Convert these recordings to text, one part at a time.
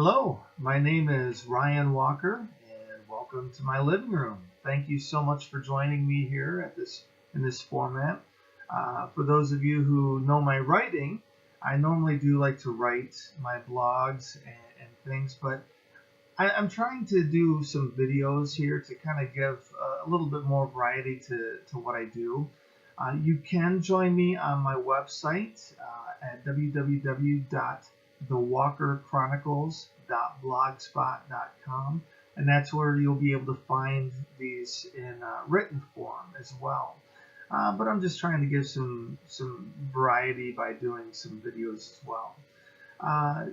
Hello, my name is Ryan Walker, and welcome to my living room. Thank you so much for joining me here in this format. For those of you who know my writing, I normally do like to write my blogs and things, but I'm trying to do some videos here to kind of give a little bit more variety to what I do. You can join me on my website at www.thewalkerchronicles.blogspot.com, and that's where you'll be able to find these in written form as well. But I'm just trying to give some variety by doing some videos as well.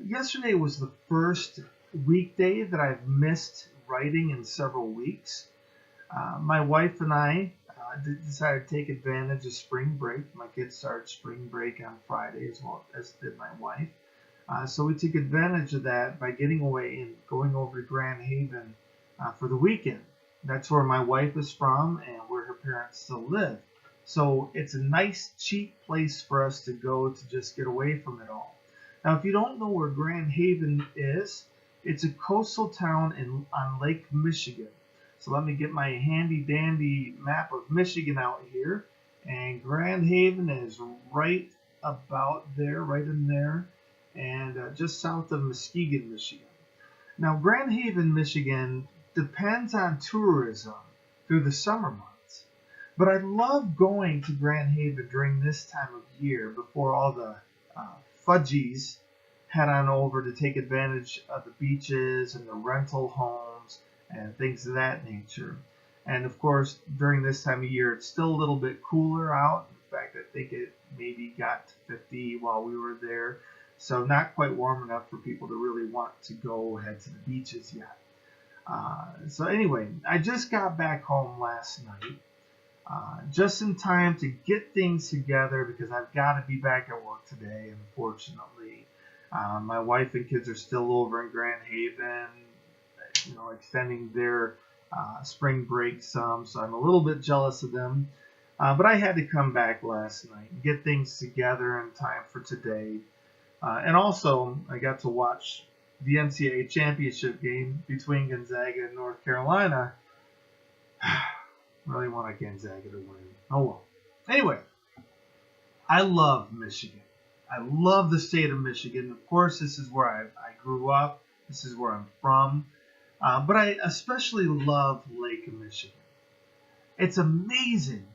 Yesterday was the first weekday that I've missed writing in several weeks. My wife and I decided to take advantage of spring break. My kids started spring break on Friday as well as did my wife. So we took advantage of that by getting away and going over to Grand Haven for the weekend. That's where my wife is from and where her parents still live. So it's a nice, cheap place for us to go to just get away from it all. Now, if you don't know where Grand Haven is, it's a coastal town on Lake Michigan. So let me get my handy dandy map of Michigan out here. And Grand Haven is right about there, right in there, and just south of Muskegon, Michigan. Now, Grand Haven, Michigan depends on tourism through the summer months. But I love going to Grand Haven during this time of year before all the fudgies head on over to take advantage of the beaches and the rental homes and things of that nature. And of course, during this time of year, it's still a little bit cooler out. In fact, I think it maybe got to 50 while we were there. So not quite warm enough for people to really want to go head to the beaches yet. So anyway, I just got back home last night. Just in time to get things together because I've got to be back at work today, unfortunately. My wife and kids are still over in Grand Haven, extending their spring break some, so I'm a little bit jealous of them. But I had to come back last night and get things together in time for today. And also, I got to watch the NCAA championship game between Gonzaga and North Carolina. Really want Gonzaga to win. Oh well. Anyway, I love Michigan. I love the state of Michigan. Of course, this is where I grew up. This is where I'm from. But I especially love Lake Michigan. It's amazing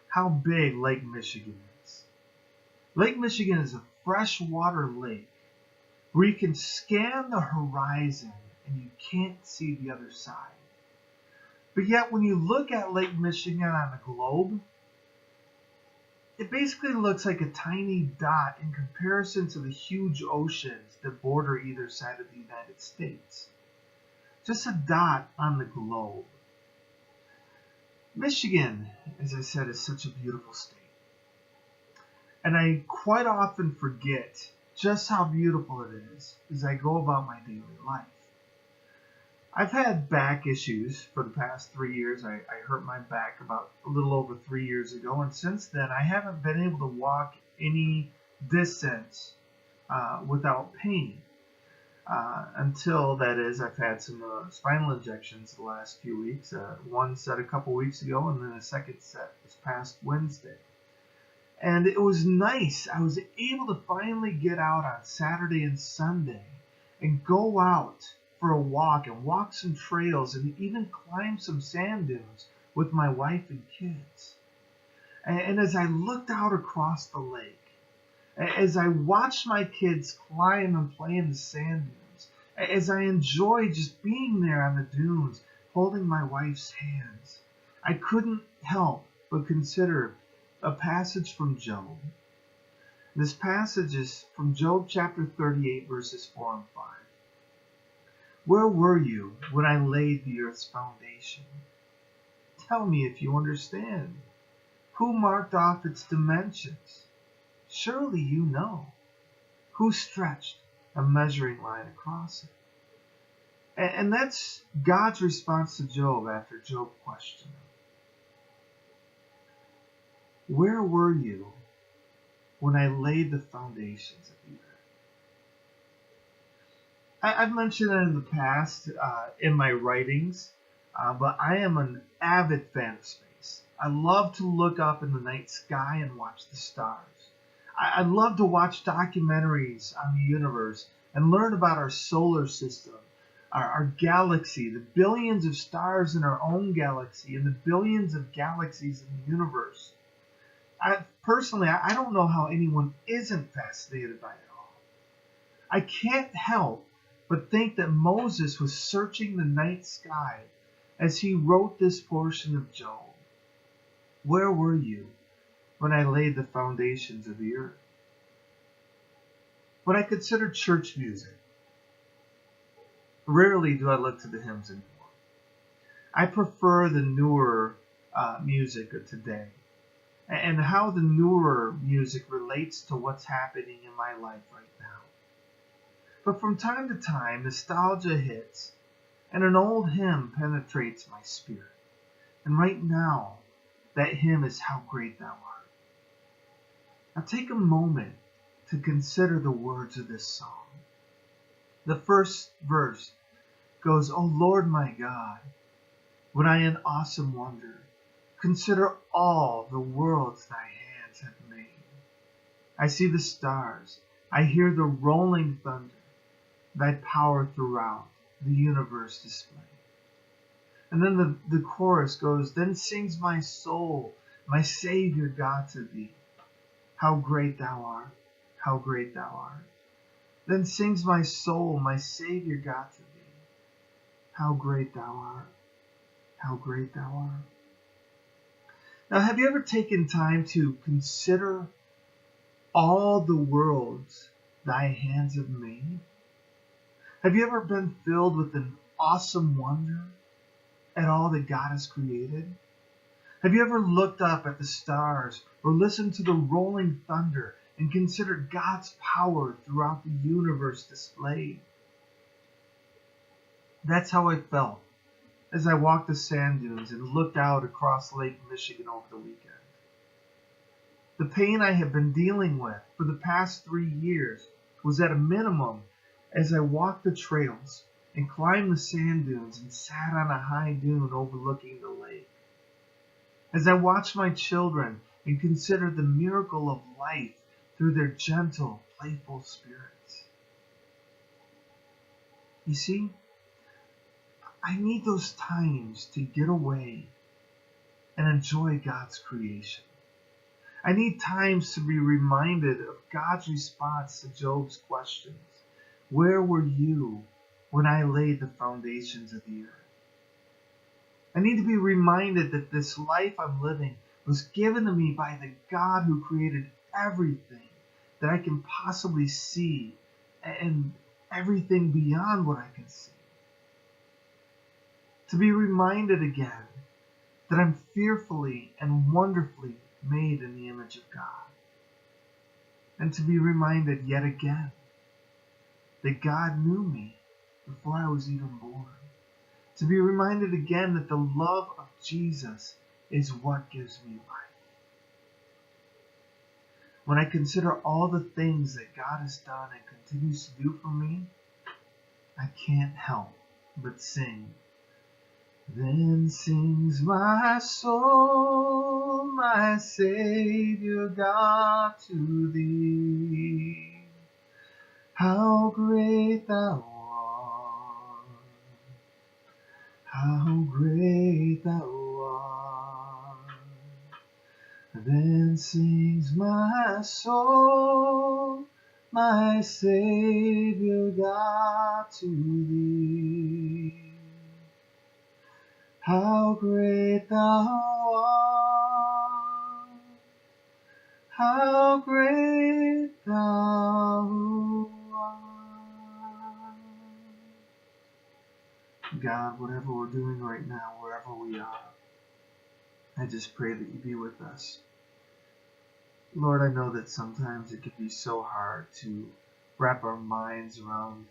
how big Lake Michigan is. Lake Michigan is a freshwater lake where you can scan the horizon and you can't see the other side. But yet, when you look at Lake Michigan on a globe, it basically looks like a tiny dot in comparison to the huge oceans that border either side of the United States. Just a dot on the globe. Michigan, as I said, is such a beautiful state. And I quite often forget just how beautiful it is as I go about my daily life. I've had back issues for the past 3 years. I hurt my back about a little over 3 years ago, and since then I haven't been able to walk any distance without pain. Until, that is, I've had some spinal injections the last few weeks. One set a couple weeks ago, and then a second set this past Wednesday. And it was nice. I was able to finally get out on Saturday and Sunday and go out for a walk and walk some trails and even climb some sand dunes with my wife and kids. And as I looked out across the lake, as I watched my kids climb and play in the sand dunes, as I enjoyed just being there on the dunes, holding my wife's hands, I couldn't help but consider a passage from Job. This passage is from Job chapter 38, verses 4 and 5. Where were you when I laid the earth's foundation? Tell me if you understand. Who marked off its dimensions? Surely you know. Who stretched a measuring line across it? And that's God's response to Job after Job questioned him. Where were you when I laid the foundations of the earth? I've mentioned it in the past in my writings, but I am an avid fan of space. I love to look up in the night sky and watch the stars. I love to watch documentaries on the universe and learn about our solar system, our galaxy, the billions of stars in our own galaxy, and the billions of galaxies in the universe. Personally, I don't know how anyone isn't fascinated by it all. I can't help but think that Moses was searching the night sky as he wrote this portion of Job. Where were you when I laid the foundations of the earth? When I consider church music, rarely do I look to the hymns anymore. I prefer the newer music of today and how the newer music relates to what's happening in my life right now. But from time to time, nostalgia hits and an old hymn penetrates my spirit. And right now, that hymn is How Great Thou Art. Now take a moment to consider the words of this song. The first verse goes, O Lord my God, when I in awesome wonder consider all the worlds thy hands have made. I see the stars, I hear the rolling thunder, thy power throughout the universe display. And then the chorus goes, Then sings my soul, my Savior God to thee, how great thou art, how great thou art. Then sings my soul, my Savior God to thee, how great thou art, how great thou art. Now, have you ever taken time to consider all the worlds thy hands have made? Have you ever been filled with an awesome wonder at all that God has created? Have you ever looked up at the stars or listened to the rolling thunder and considered God's power throughout the universe displayed? That's how I felt as I walked the sand dunes and looked out across Lake Michigan over the weekend. The pain I have been dealing with for the past 3 years was at a minimum as I walked the trails and climbed the sand dunes and sat on a high dune overlooking the lake. As I watched my children and considered the miracle of life through their gentle, playful spirits. You see, I need those times to get away and enjoy God's creation. I need times to be reminded of God's response to Job's questions. Where were you when I laid the foundations of the earth? I need to be reminded that this life I'm living was given to me by the God who created everything that I can possibly see and everything beyond what I can see. To be reminded again that I'm fearfully and wonderfully made in the image of God. And to be reminded yet again that God knew me before I was even born. To be reminded again that the love of Jesus is what gives me life. When I consider all the things that God has done and continues to do for me, I can't help but sing. Then sings my soul, my Savior God to thee. How great thou art, how great thou art. Then sings my soul, my Savior God to thee. How great thou art, how great thou art. God, whatever we're doing right now, wherever we are, I just pray that you be with us. Lord, I know that sometimes it can be so hard to wrap our minds around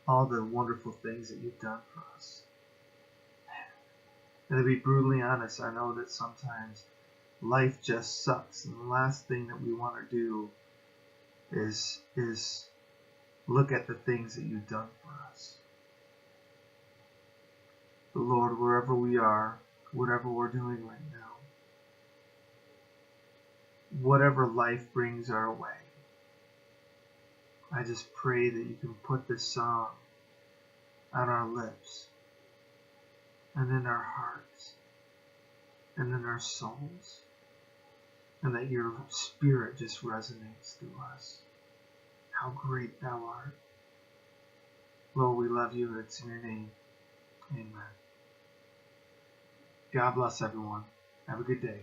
all the wonderful things that you've done for us. And to be brutally honest, I know that sometimes life just sucks, and the last thing that we want to do is look at the things that you've done for us. But Lord, wherever we are, whatever we're doing right now, whatever life brings our way, I just pray that you can put this song on our lips and in our hearts and in our souls, and that your Spirit just resonates through us. How great thou art. Lord, we love you. It's in your name. Amen. God bless everyone. Have a good day.